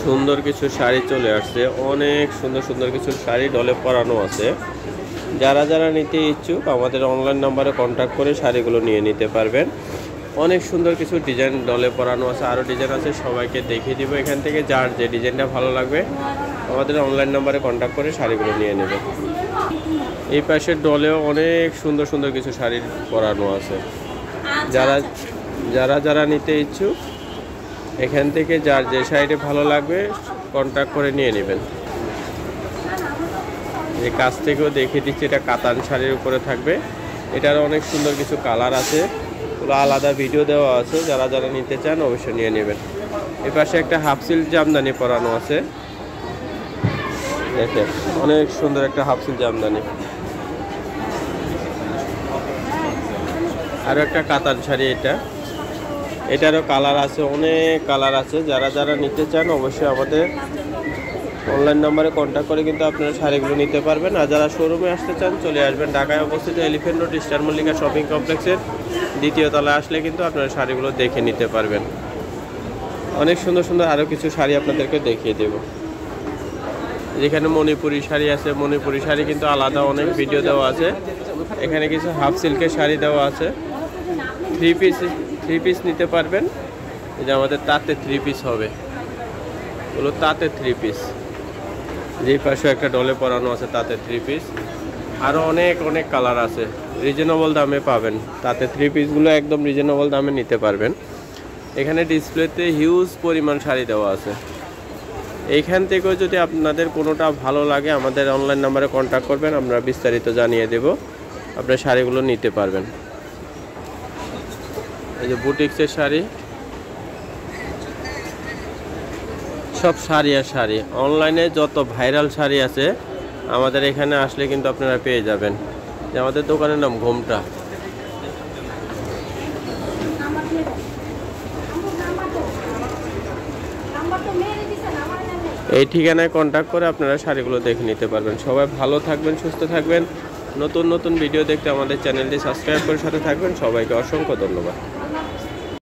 সুন্দর কিছু শাড়ি চলে আসছে, অনেক সুন্দর সুন্দর কিছু শাড়ি ডলে পরানো আছে। যারা যারা নিতে ইচ্ছুক আমাদের অনলাইন নাম্বারে কন্ট্যাক্ট করে শাড়িগুলো নিয়ে নিতে পারবেন। অনেক সুন্দর কিছু ডিজাইন ডলে পরানো আছে, আরও ডিজাইন আছে, সবাইকে দেখিয়ে দিব। এখান থেকে যার যে ডিজাইনটা ভালো লাগবে আমাদের অনলাইন নাম্বারে কন্ট্যাক্ট করে শাড়িগুলো নিয়ে নেবে। এই পাশের ডলেও অনেক সুন্দর সুন্দর কিছু শাড়ি পরানো আছে। যারা যারা যারা নিতে ইচ্ছুক এখান থেকে যার যে শাড়িটা ভালো লাগবে কন্ট্যাক্ট করে নিয়ে নেবেন। এই কাছ থেকেও দেখিয়ে দিচ্ছি, এটা কাতান শাড়ির উপরে থাকবে। এটার অনেক সুন্দর কিছু কালার আছে, পুরো আলাদা ভিডিও দেওয়া আছে। যারা যারা নিতে চান অবশ্যই নিয়ে নেবেন। এ পাশে একটা হাফ সিল্ক জামদানি পরানো আছে, দেখেন অনেক সুন্দর একটা হাফ সিল্ক জামদানি। আরও একটা কাতান শাড়ি, এটারও কালার আছে, অনেক কালার আছে। যারা যারা নিতে চান অবশ্যই আমাদের অনলাইন নাম্বারে কন্ট্যাক্ট করে কিন্তু আপনারা শাড়িগুলো নিতে পারবেন। আর যারা শোরুমে আসতে চান চলে আসবেন। ঢাকায় অবস্থিত elephant road star Mallika shopping কমপ্লেক্সের দ্বিতীয় তলায় আসলে কিন্তু আপনারা শাড়িগুলো দেখে নিতে পারবেন। অনেক সুন্দর সুন্দর আরও কিছু শাড়ি আপনাদেরকে দেখিয়ে দেব। যেখানে মণিপুরি শাড়ি আছে, মণিপুরি শাড়ি কিন্তু আলাদা অনেক ভিডিও দেওয়া আছে। এখানে কিছু হাফ সিল্কের শাড়ি দেওয়া আছে, থ্রি পিস নিতে পারবেন। এই যে আমাদের তাঁতে 3 পিস হবে, ওগুলো তাঁতে 3 পিস। যেই পাশে একটা ডলে পরানো আছে তাতে 3 পিস। আরও অনেক অনেক কালার আছে, রিজনেবল দামে পাবেন। তাতে 3 পিসগুলো একদম রিজনেবল দামে নিতে পারবেন। এখানে ডিসপ্লেতে হিউজ পরিমাণ শাড়ি দেওয়া আছে। এইখান থেকেও যদি আপনাদের কোনোটা ভালো লাগে আমাদের অনলাইন নাম্বারে কন্ট্যাক্ট করবেন, আমরা বিস্তারিত জানিয়ে দেব, আপনার শাড়িগুলো নিতে পারবেন। এই যে বুটিক্সের শাড়ি, সব শাড়ি আর শাড়ি। অনলাইনে যত ভাইরাল শাড়ি আছে আমাদের এখানে আসলে কিন্তু আপনারা পেয়ে যাবেন। যে আমাদের দোকানের নাম ঘোমটা। এই ঠিকানায় কন্ট্যাক্ট করে আপনারা শাড়িগুলো দেখে নিতে পারবেন। সবাই ভালো থাকবেন, সুস্থ থাকবেন। নতুন নতুন ভিডিও দেখতে আমাদের চ্যানেলটি সাবস্ক্রাইব করে সাথে থাকবেন। সবাইকে অসংখ্য ধন্যবাদ।